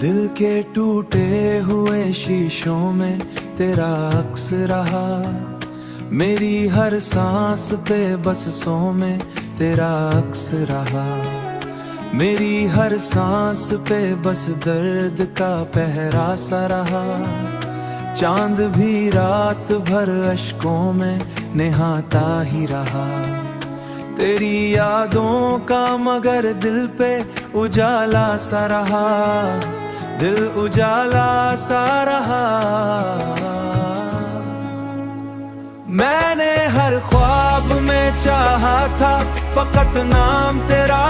दिल के टूटे हुए शीशों में तेरा अक्स रहा। मेरी हर सांस पे बस सौ में तेरा अक्स रहा। मेरी हर सांस पे बस दर्द का पहरा सा रहा। चांद भी रात भर अश्कों में नहाता ही रहा। तेरी यादों का मगर दिल पे उजाला सा रहा। दिल उजाला सा रहा। मैंने हर ख्वाब में चाहा था फकत नाम तेरा।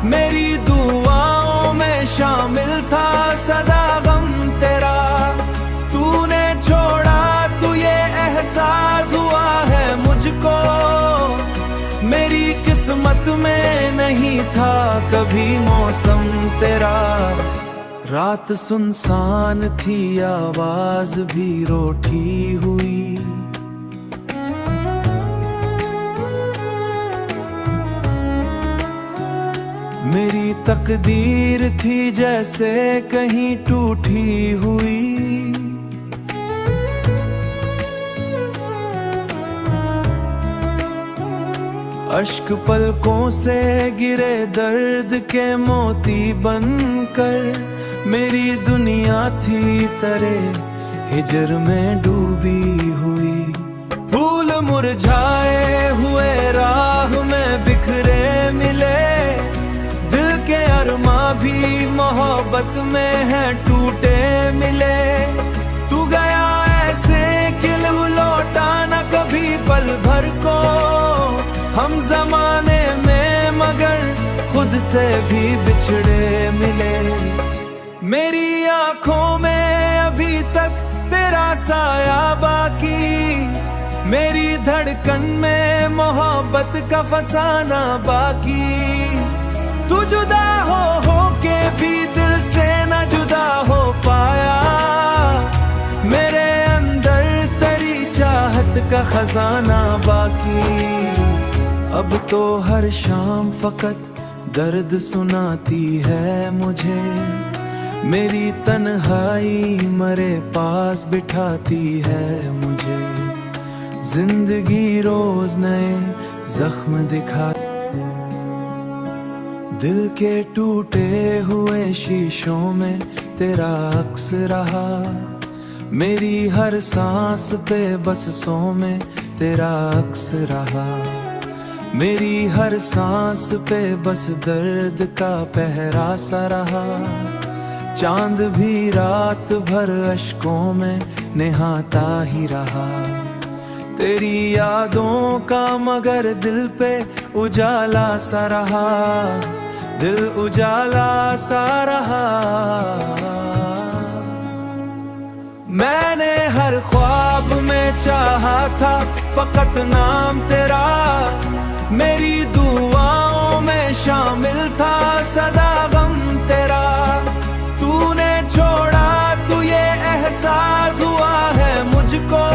मेरी दुआओं में शामिल था सदा गम तेरा। तूने छोड़ा तो ये एहसास हुआ है मुझको। मेरी किस्मत में नहीं था कभी मौसम तेरा। रात सुनसान थी आवाज भी रोठी हुई। मेरी तकदीर थी जैसे कहीं टूटी हुई। अश्क पलकों से गिरे दर्द के मोती बनकर। मेरी दुनिया थी तरे हिजर में डूबी हुई। फूल मुरझाए हुए राह में बिखरे मिले। दिल के अरमा भी मोहब्बत में है टूटे मिले। तू गया ऐसे कि लौटा न कभी पल भर को। हम जमाने में मगर खुद से भी बिछड़े मिले। मेरी आंखों में अभी तक तेरा साया बाकी। मेरी धड़कन में मोहब्बत का फसाना बाकी। तू जुदा हो के भी दिल से न जुदा हो पाया। मेरे अंदर तेरी चाहत का खजाना बाकी। अब तो हर शाम फकत दर्द सुनाती है मुझे। मेरी तन्हाई मरे पास बिठाती है मुझे। जिंदगी रोज नए जख्म दिखा। दिल के टूटे हुए शीशों में तेरा अक्स रहा। मेरी हर सांस पे बस सौ में तेरा अक्स रहा। मेरी हर सांस पे बस दर्द का पहरा सा रहा। चांद भी रात भर अश्कों में नहाता ही रहा। तेरी यादों का मगर दिल पे उजाला सा रहा। दिल उजाला सा रहा। मैंने हर ख्वाब में चाहा था फकत नाम तेरा। मेरी दुआओं में शामिल था सदा गम तेरा। तूने छोड़ा तो ये एहसास हुआ है मुझको।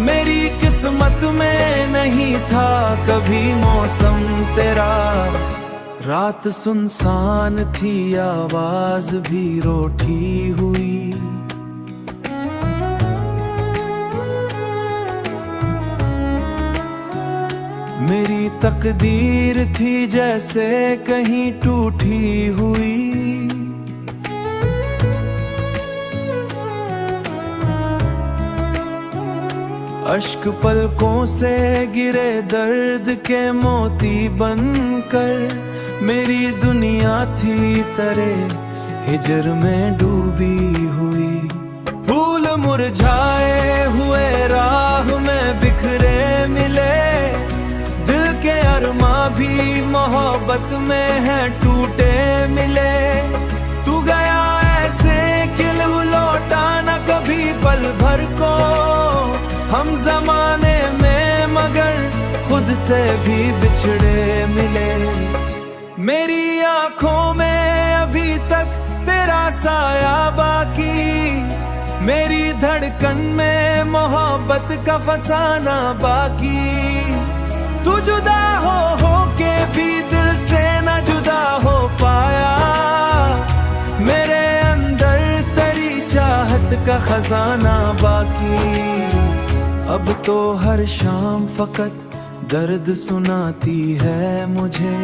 मेरी किस्मत में नहीं था कभी मौसम तेरा। रात सुनसान थी आवाज भी रोठी हुई। मेरी तकदीर थी जैसे कहीं टूटी हुई। अश्क पलकों से गिरे दर्द के मोती बनकर। मेरी दुनिया थी तरे हिजर में डूबी हुई। फूल मुरझाए हुए राह में बिखरे मिले। दिल के अरमा भी मोहब्बत में है टूटे मिले। तू गया ऐसे कि लौटा न कभी पल भर को। हम जमाने में मगर खुद से भी बिछड़े मिले। मेरी आंखों में अभी तक तेरा साया बाकी। मेरी धड़कन में मोहब्बत का फसाना बाकी। तू जुदा हो के भी दिल से न जुदा हो पाया। खजाना बाकी। अब तो हर शाम फकत दर्द सुनाती है मुझे,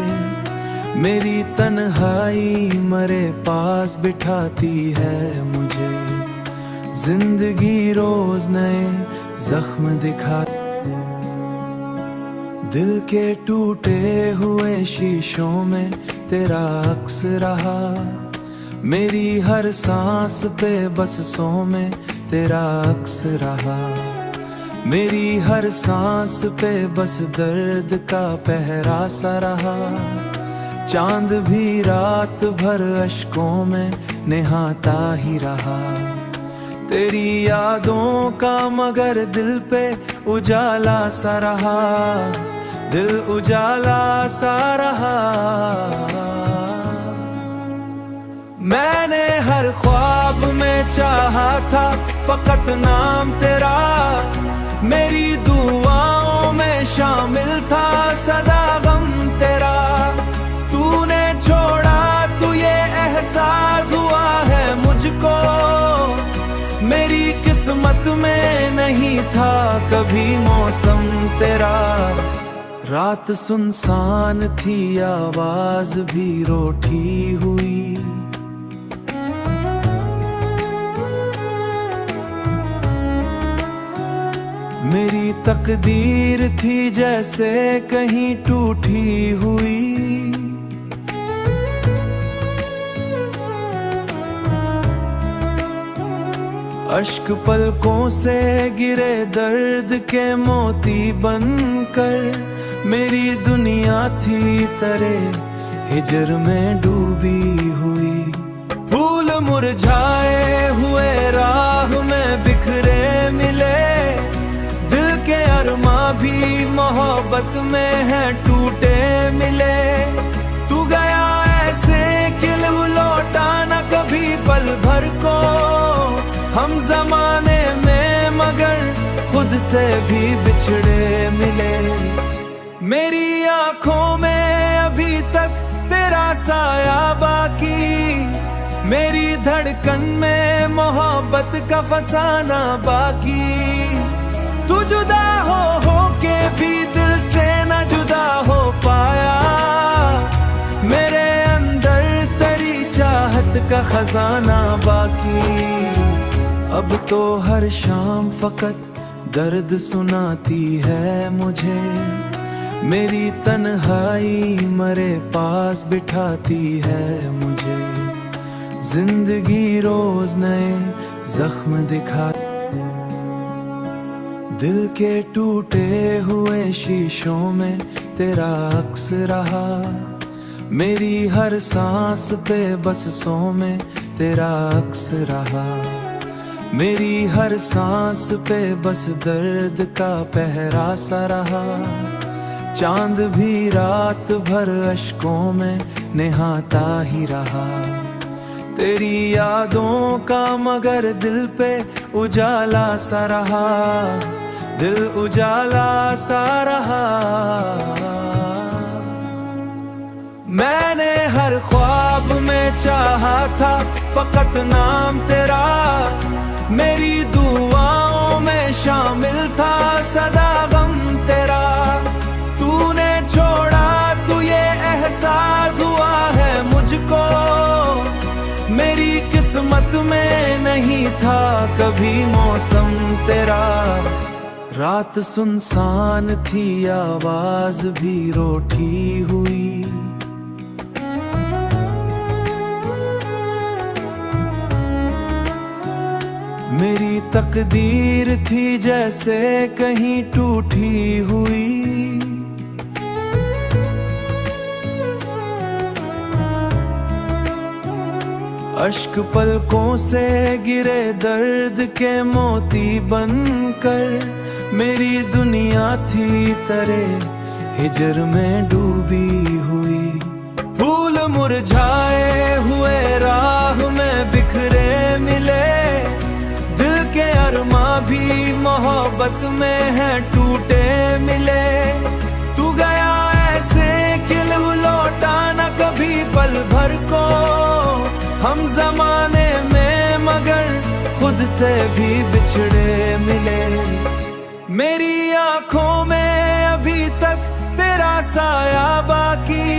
मेरी तन्हाई मरे पास बिठाती है मुझे। जिंदगी रोज नए जख्म दिखा, दिल के टूटे हुए शीशों में तेरा अक्स रहा। मेरी हर सांस पे बसों में तेरा अक्स रहा। मेरी हर सांस पे बस दर्द का पहरा सा रहा। चांद भी रात भर अश्कों में निहाता ही रहा। तेरी यादों का मगर दिल पे उजाला सा रहा, दिल उजाला सा रहा। मैंने हर ख्वाब में चाहा था फकत नाम तेरा, मेरी दुआओं में शामिल था सदा गम तेरा। तूने छोड़ा तो ये एहसास हुआ है मुझको, मेरी किस्मत में नहीं था कभी मौसम तेरा। रात सुनसान थी आवाज भी रोटी हुई, मेरी तकदीर थी जैसे कहीं टूटी हुई। अश्क पलकों से गिरे दर्द के मोती बनकर, मेरी दुनिया थी तरे हिजर में डूबी हुई। फूल मुरझाए हुए राह में बिखरे मिले, दिल के अरमां भी मोहब्बत में है टूटे मिले। तू गया ऐसे कि लौटा न कभी पल भर को, हम जमाने में मगर खुद से भी बिछड़े मिले। मेरी आंखों में अभी तक तेरा साया बाकी, मेरी धड़कन में मोहब्बत का फसाना बाकी। तू जुदा हो के भी दिल से न जुदा हो पाया, मेरे अंदर तेरी चाहत का खजाना बाकी। अब तो हर शाम फकत दर्द सुनाती है मुझे, मेरी तन्हाई मरे पास बिठाती है मुझे। जिंदगी रोज नए जख्म दिखा, दिल के टूटे हुए शीशों में तेरा अक्स रहा। मेरी हर सांस पे बसों में तेरा अक्स रहा। मेरी हर सांस पे बस दर्द का पहरा सा रहा। चांद भी रात भर अश्कों में निहाता ही रहा। तेरी यादों का मगर दिल पे उजाला सा रहा, दिल उजाला सा रहा। मैंने हर ख्वाब में चाहा था फकत नाम तेरा, मेरी दुआओं में शामिल था सदा गम तेरा। तूने छोड़ा तो ये एहसास हुआ है मुझको, मेरी किस्मत में नहीं था कभी मौसम तेरा। रात सुनसान थी आवाज भी रोटी हुई, मेरी तकदीर थी जैसे कहीं टूटी हुई। अश्क पलकों से गिरे दर्द के मोती बनकर, मेरी दुनिया थी तरे हिजर में डूबी हुई। फूल मुरझाए हुए राह में बिखरे मिले, दिल के अरमां भी मोहब्बत में है टूटे मिले। तू गया ऐसे कि लौटा न कभी पल भर को, हम जमाने में मगर खुद खुद से भी बिछड़े मिले। मेरी आंखों में अभी तक तेरा साया बाकी,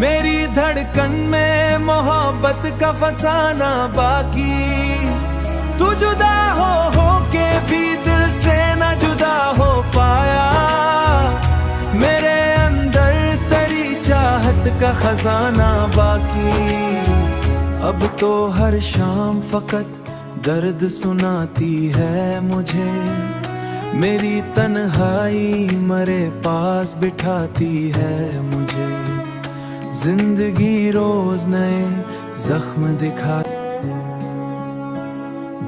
मेरी धड़कन में मोहब्बत का फसाना बाकी। तू जुदा हो के भी दिल से न जुदा हो पाया, मेरे अंदर तेरी चाहत का खजाना बाकी। अब तो हर शाम फकत दर्द सुनाती है मुझे, मेरी तन्हाई मरे पास बिठाती है मुझे। जिंदगी रोज नए जख्म दिखा,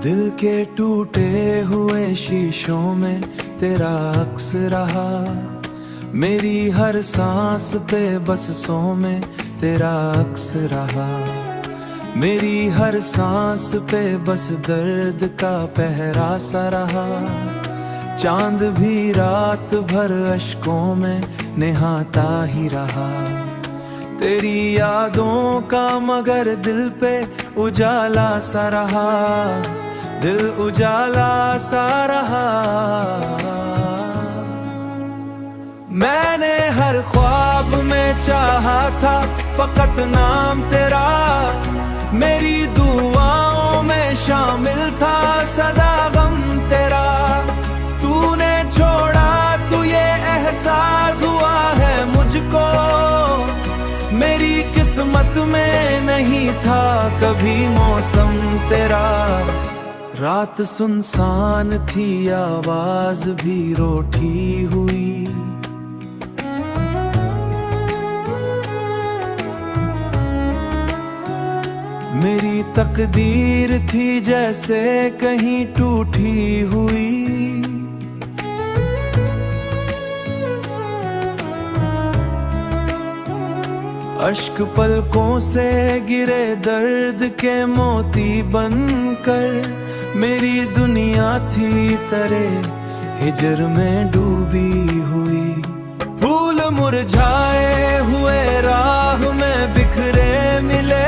दिल के टूटे हुए शीशों में तेरा अक्स रहा। मेरी हर सांस पे बसों में तेरा अक्स रहा। मेरी हर सांस पे बस दर्द का पहरा सा रहा। चांद भी रात भर अश्कों में नहाता ही रहा। तेरी यादों का मगर दिल पे उजाला सा रहा, दिल उजाला सा रहा। मैंने हर ख्वाब में चाहा था फकत नाम तेरा, मेरी दुआओं में शामिल था सदा गम तेरा। तूने छोड़ा तो ये एहसास हुआ है मुझको, मेरी किस्मत में नहीं था कभी मौसम तेरा। रात सुनसान थी आवाज भी रोठी हुई, मेरी तकदीर थी जैसे कहीं टूटी हुई। अश्क पलकों से गिरे दर्द के मोती बनकर, मेरी दुनिया थी तरे हिजर में डूबी हुई। फूल मुरझाए हुए राह में बिखरे मिले,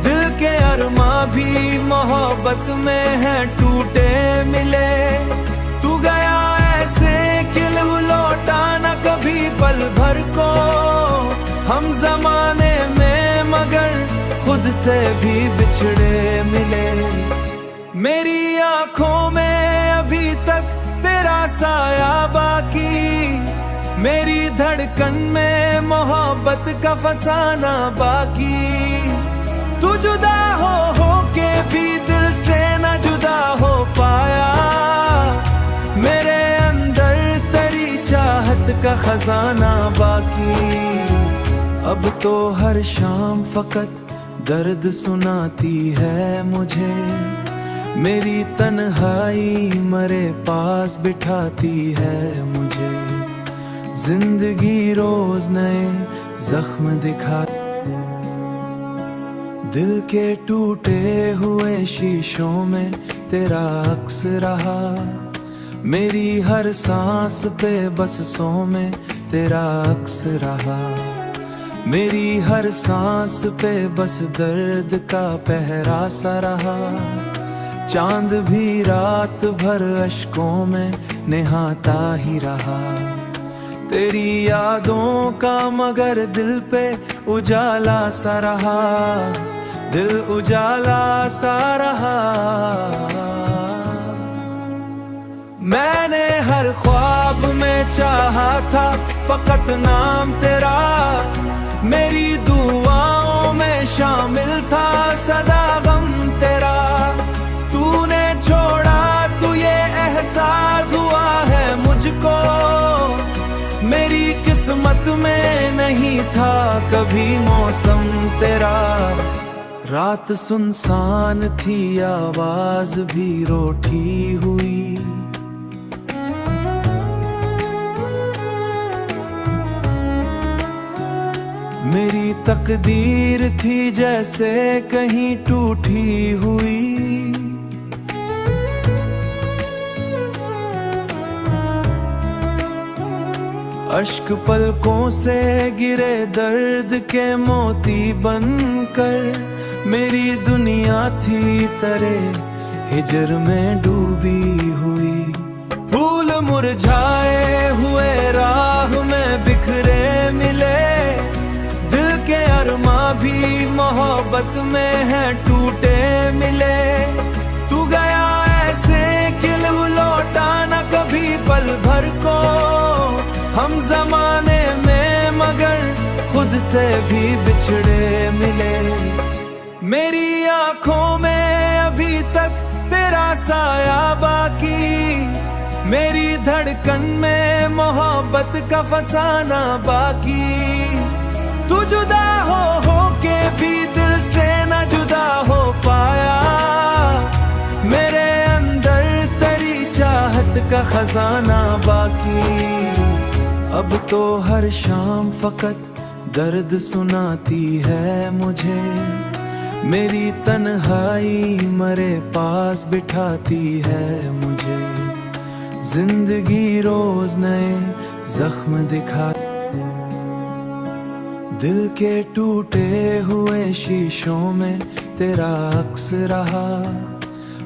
दिल के अरमा भी मोहब्बत में है टूटे मिले। तू गया ऐसे कि लौटा न कभी पल भर को, हम जमाने में मगर खुद से भी बिछड़े मिले। मेरी आंखों में अभी तक तेरा साया बाकी, मेरी धड़कन में मोहब्बत का फसाना बाकी। तू जुदा हो के भी दिल से न जुदा हो पाया, मेरे अंदर तेरी चाहत का खजाना बाकी। अब तो हर शाम फकत दर्द सुनाती है मुझे, मेरी तन्हाई मरे पास बिठाती है मुझे। जिंदगी रोज नए जख्म दिखा, दिल के टूटे हुए शीशों में तेरा अक्स रहा। मेरी हर सांस पे बसों में तेरा अक्स रहा। मेरी हर सांस पे बस दर्द का पहरा सा रहा। चांद भी रात भर अश्कों में नहाता ही रहा। तेरी यादों का मगर दिल पे उजाला सा रहा, दिल उजाला सा रहा। मैंने हर ख्वाब में चाहा था फकत नाम तेरा, मेरी दुआओं में शामिल था सदा गम तेरा। तूने छोड़ा तो ये एहसास हुआ है मुझको, मेरी किस्मत में नहीं था कभी मौसम तेरा। रात सुनसान थी आवाज भी रोठी हुई, मेरी तकदीर थी जैसे कहीं टूटी हुई। अश्क पलकों से गिरे दर्द के मोती बनकर, मेरी दुनिया थी तरे हिजर में डूबी हुई। फूल मुरझाए हुए राह में बिखरे मिले, दिल के अरमा भी मोहब्बत में है टूटे मिले। तू गया ऐसे कि लौटा न कभी पल भर को, हम जमाने में मगर खुद से भी बिछड़े मिले। मेरी आंखों में अभी तक तेरा साया बाकी, मेरी धड़कन में मोहब्बत का फसाना बाकी। तू जुदा हो के भी दिल से न जुदा हो पाया, मेरे अंदर तेरी चाहत का खजाना बाकी। अब तो हर शाम फकत दर्द सुनाती है मुझे, मेरी तन्हाई मरे पास बिठाती है मुझे। जिंदगी रोज नए जख्म दिखा, दिल के टूटे हुए शीशों में तेरा अक्स रहा।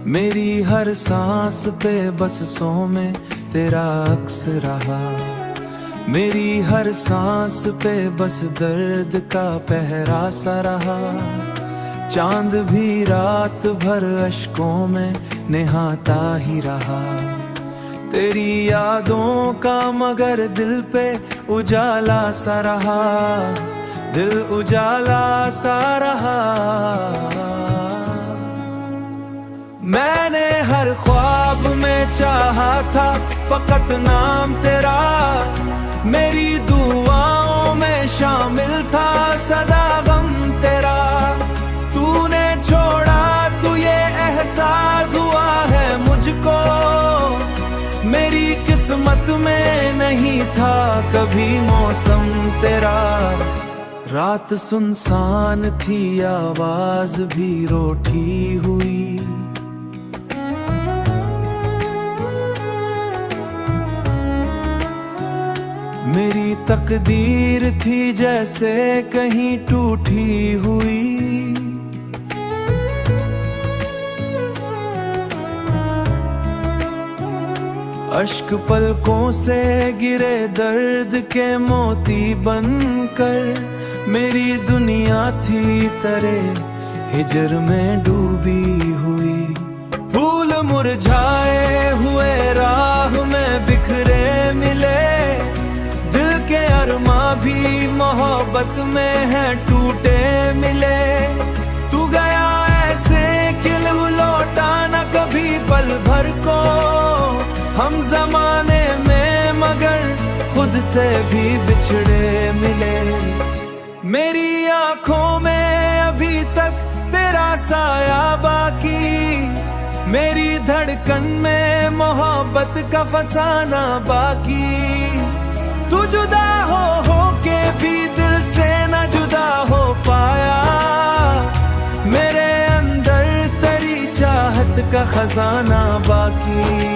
मेरी हर सांस पे बसों में तेरा अक्स रहा। मेरी हर सांस पे बस दर्द का पहरा सा रहा। चांद भी रात भर अश्कों में निहाता ही रहा। तेरी यादों का मगर दिल पे उजाला सा रहा, दिल उजाला सा रहा। मैंने हर ख्वाब में चाहा था फकत नाम तेरा, मेरी दुआओं में शामिल था सदा गम तेरा। तूने छोड़ा तो ये एहसास हुआ है मुझको, मेरी किस्मत में नहीं था कभी मौसम तेरा। रात सुनसान थी आवाज भी रोठी हुई, मेरी तकदीर थी जैसे कहीं टूटी हुई। अश्क पलकों से गिरे दर्द के मोती बनकर, मेरी दुनिया थी तरे हिजर में डूबी हुई। फूल मुरझाए हुए राह में बिखरे मिले, दिल के अरमा भी मोहब्बत में है टूटे मिले। तू गया ऐसे कि लौटा न कभी पल भर को, हम जमाने में मगर खुद से भी बिछड़े मिले। मेरी आंखों में अभी तक तेरा साया बाकी, मेरी धड़कन में मोहब्बत का फसाना बाकी। तू जुदा हो के भी दिल से न जुदा हो पाया, मेरे अंदर तेरी चाहत का खजाना बाकी।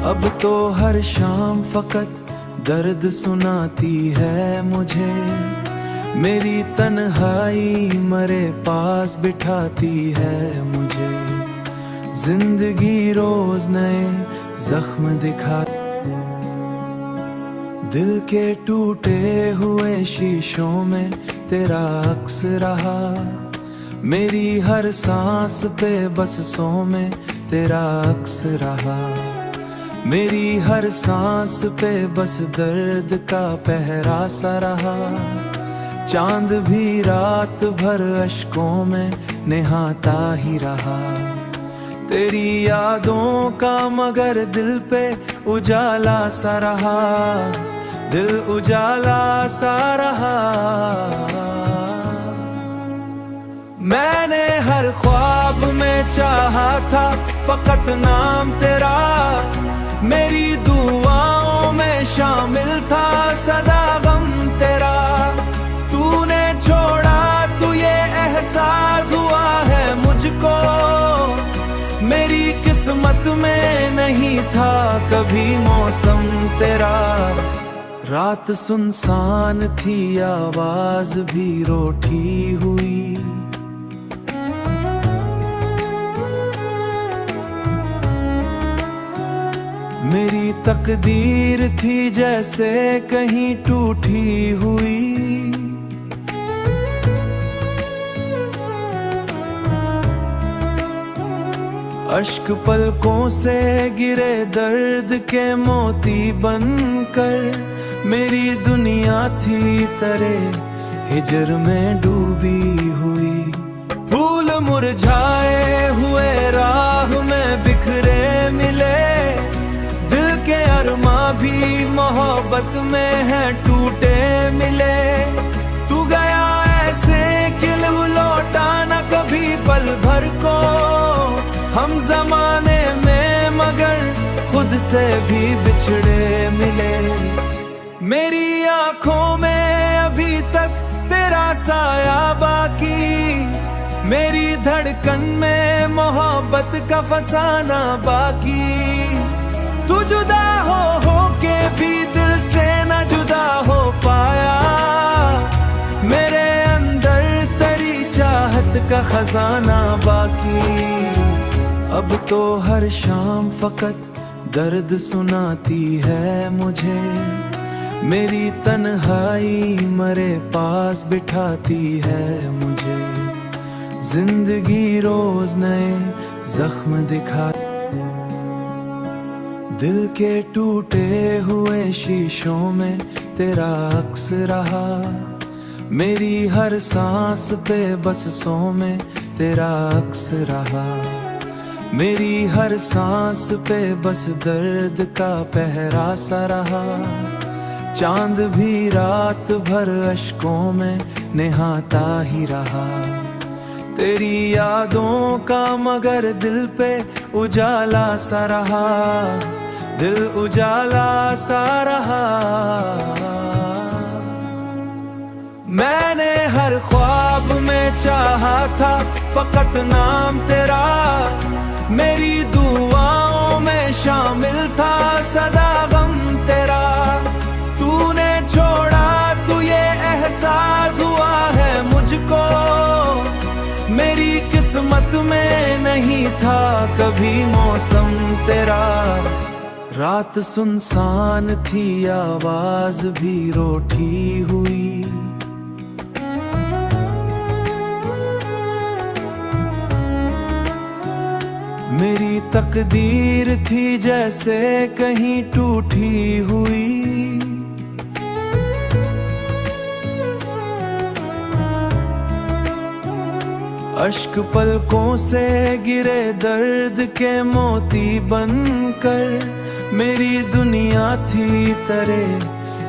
अब तो हर शाम फकत दर्द सुनाती है मुझे, मेरी तन्हाई मरे पास बिठाती है मुझे। जिंदगी रोज नए जख्म दिखा, दिल के टूटे हुए शीशों में तेरा अक्स रहा। मेरी हर सांस पे बसों में तेरा अक्स रहा। मेरी हर सांस पे बस दर्द का पहरा सा रहा। चांद भी रात भर अश्कों में निहाता ही रहा। तेरी यादों का मगर दिल पे उजाला सा रहा, दिल उजाला सा रहा। मैंने हर ख्वाब में चाहा था फकत नाम तेरा, मेरी दुआओं में शामिल था सदा गम तेरा। तूने छोड़ा तो ये एहसास हुआ है मुझको, मेरी किस्मत में नहीं था कभी मौसम तेरा। रात सुनसान थी आवाज भी रोठी हुई, मेरी तकदीर थी जैसे कहीं टूटी हुई, अश्क पलकों से गिरे दर्द के मोती बनकर। मेरी दुनिया थी तरे हिजर में डूबी हुई। फूल मुरझाए हुए राह में बिखरे मिले, दिल के अरमा भी मोहब्बत में है टूटे मिले। तू गया ऐसे कि लौटा न कभी पल भर को, हम जमाने में मगर खुद से भी बिछड़े मिले। मेरी आंखों में अभी तक तेरा साया बाकी, मेरी धड़कन में मोहब्बत का फसाना बाकी। तू जुदा हो के भी दिल से न जुदा हो पाया, मेरे अंदर तेरी चाहत का खजाना बाकी। अब तो हर शाम फकत दर्द सुनाती है मुझे, मेरी तन्हाई मरे पास बिठाती है मुझे। जिंदगी रोज नए जख्म दिखा, दिल के टूटे हुए शीशों में तेरा अक्स रहा। मेरी हर सांस पे बसों में तेरा अक्स रहा। मेरी हर सांस पे बस दर्द का पहरा सा रहा। चांद भी रात भर अश्कों में नहाता ही रहा। तेरी यादों का मगर दिल पे उजाला सा रहा, दिल उजाला सा रहा। मैंने हर ख्वाब में चाहा था फकत नाम तेरा, मेरी दुआओं में शामिल था सदा गम तेरा। तूने छोड़ा तो ये एहसास हुआ है मुझको, मेरी किस्मत में नहीं था कभी मौसम तेरा। रात सुनसान थी आवाज भी रोटी हुई, मेरी तकदीर थी जैसे कहीं टूटी हुई। अश्क पलकों से गिरे दर्द के मोती बनकर। मेरी दुनिया थी तरे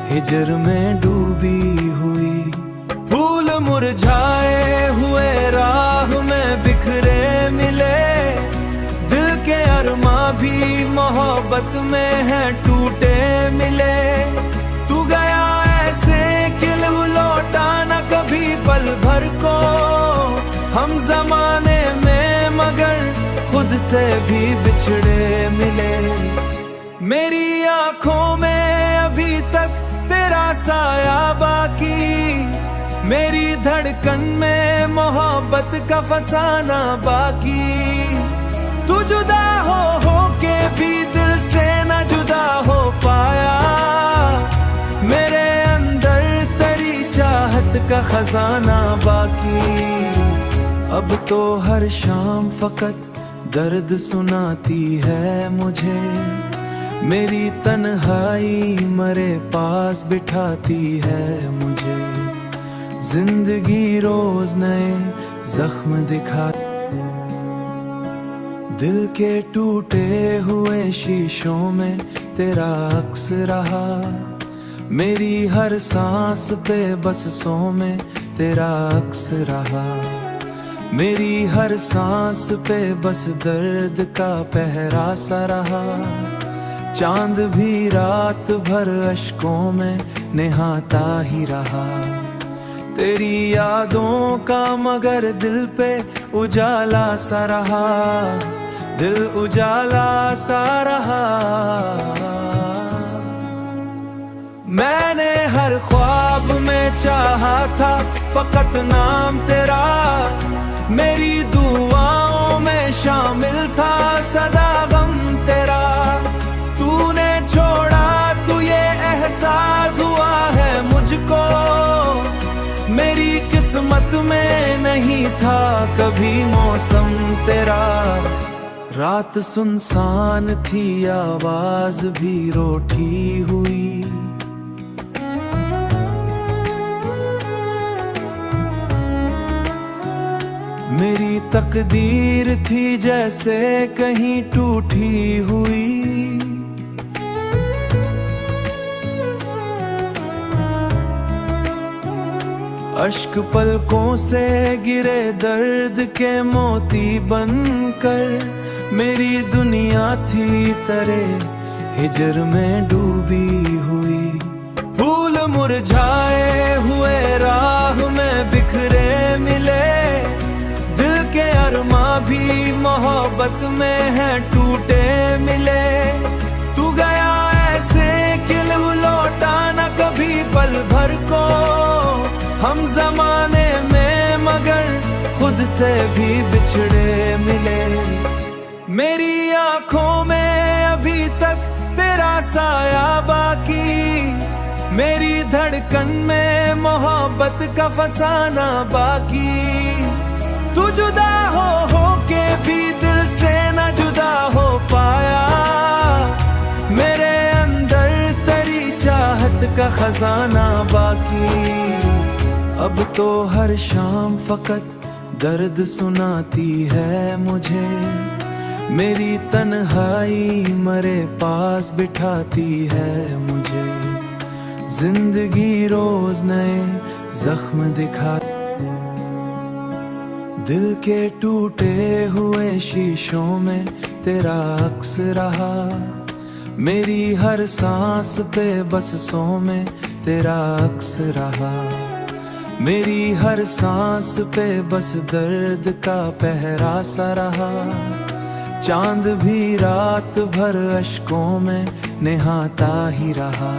हिजर में डूबी हुई। फूल मुरझाए हुए राह में बिखरे मिले, दिल के अरमा भी मोहब्बत में है टूटे मिले। तू गया ऐसे कि लौटा न कभी पल भर को, हम जमाने में मगर खुद से भी बिछड़े मिले। मेरी आंखों में अभी तक तेरा साया बाकी, मेरी धड़कन में मोहब्बत का फसाना बाकी। तू जुदा हो के भी दिल से न जुदा हो पाया, मेरे अंदर तेरी चाहत का खजाना बाकी। अब तो हर शाम फकत दर्द सुनाती है मुझे, मेरी तन्हाई मरे पास बिठाती है मुझे। जिंदगी रोज नए जख्म दिखा, दिल के टूटे हुए शीशों में तेरा अक्स रहा। मेरी हर सांस पे बसों में तेरा अक्स रहा। मेरी हर सांस पे बस दर्द का पहरा सा रहा। चांद भी रात भर अश्कों में नहाता ही रहा। तेरी यादों का मगर दिल पे उजाला सा रहा, दिल उजाला सा रहा। मैंने हर ख्वाब में चाहा था फकत नाम तेरा, मेरी दुआओं में शामिल था सदा गम तेरा। तूने किस्मत में नहीं था कभी मौसम तेरा। रात सुनसान थी, आवाज भी रूठी हुई। मेरी तकदीर थी जैसे कहीं टूटी हुई। अश्क पलकों से गिरे दर्द के मोती बनकर। मेरी दुनिया थी तरे हिजर में डूबी हुई। फूल मुरझाए हुए राह में बिखरे मिले। दिल के अरमा भी मोहब्बत में है टूटे मिले। तू गया ऐसे कि लौटा न कभी पल भर को। हम जमाने में मगर खुद से भी बिछड़े मिले। मेरी आंखों में अभी तक तेरा साया बाकी। मेरी धड़कन में मोहब्बत का फसाना बाकी। तू जुदा हो के भी दिल से न जुदा हो पाया। मेरे अंदर तेरी चाहत का खजाना बाकी। अब तो हर शाम फकत दर्द सुनाती है मुझे। मेरी तन्हाई मरे पास बिठाती है मुझे। जिंदगी रोज नए जख्म दिखा। दिल के टूटे हुए शीशों में तेरा अक्स रहा। मेरी हर सांस पे बसों में तेरा अक्स रहा। मेरी हर सांस पे बस दर्द का पहरा सा रहा। चांद भी रात भर अश्कों में निहाता ही रहा।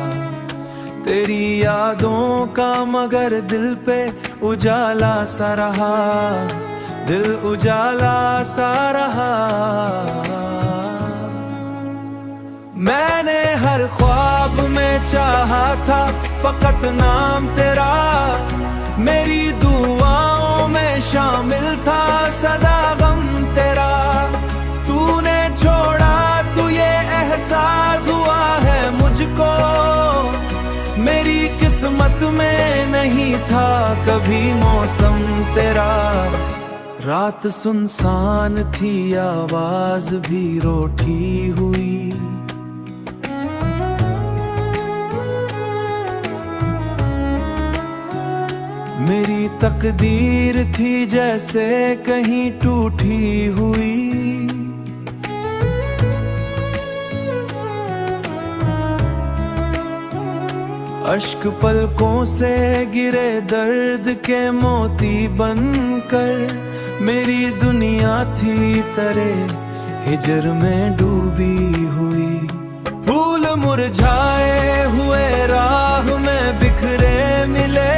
तेरी यादों का मगर दिल पे उजाला सा रहा। दिल उजाला सा रहा। मैंने हर ख्वाब में चाहा था फकत नाम तेरा। मेरी दुआओं में शामिल था सदा गम तेरा। तूने छोड़ा तो ये एहसास हुआ है मुझको। मेरी किस्मत में नहीं था कभी मौसम तेरा। रात सुनसान थी, आवाज भी रूठी हुई। मेरी तकदीर थी जैसे कहीं टूटी हुई। अश्क पलकों से गिरे दर्द के मोती बनकर। मेरी दुनिया थी तरे हिजर में डूबी हुई। फूल मुरझाए हुए राह में बिखरे मिले।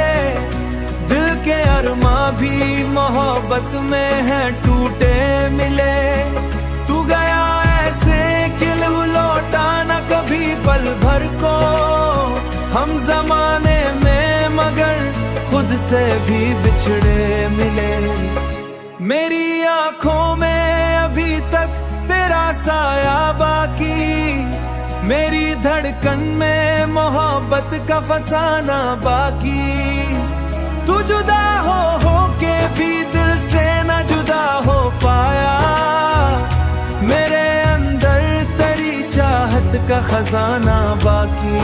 दिल के अरमा भी मोहब्बत में है टूटे मिले। तू गया ऐसे कि लौटा न कभी पल भर को। हम जमाने में मगर खुद से भी बिछड़े मिले। मेरी आंखों में अभी तक तेरा साया बाकी। मेरी धड़कन में मोहब्बत का फसाना बाकी। तू जुदा हो के भी दिल से न जुदा हो पाया। मेरे अंदर तेरी चाहत का खजाना बाकी।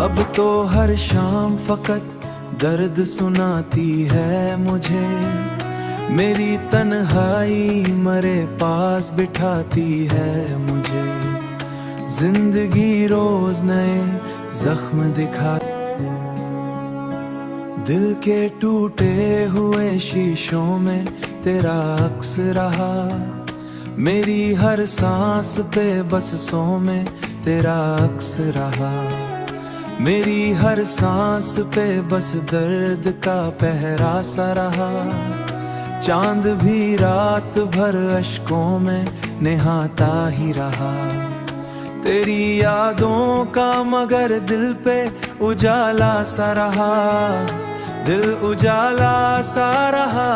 अब तो हर शाम फकत दर्द सुनाती है मुझे। मेरी तन्हाई मरे पास बिठाती है मुझे। जिंदगी रोज नए जख्म दिखा। दिल के टूटे हुए शीशों में तेरा अक्स रहा। मेरी हर सांस पे बसों में तेरा अक्स रहा। मेरी हर सांस पे बस दर्द का पहरा सा रहा। चांद भी रात भर अश्कों में निहाता ही रहा। तेरी यादों का मगर दिल पे उजाला सा रहा। दिल उजाला सा रहा।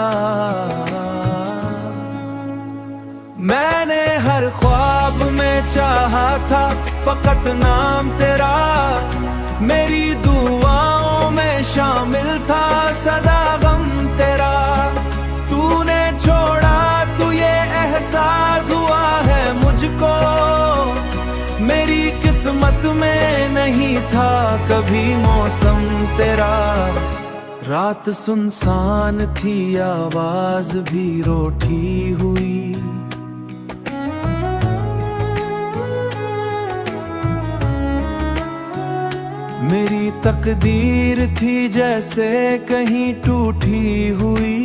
मैंने हर ख्वाब में चाहा था फकत नाम तेरा, मेरी दुआओं में शामिल था सदा गम तेरा। तूने छोड़ा तो ये एहसास हुआ है मुझको, मेरी किस्मत में नहीं था कभी मौसम तेरा। रात सुनसान थी आवाज भी रूठी हुई, मेरी तकदीर थी जैसे कहीं टूटी हुई।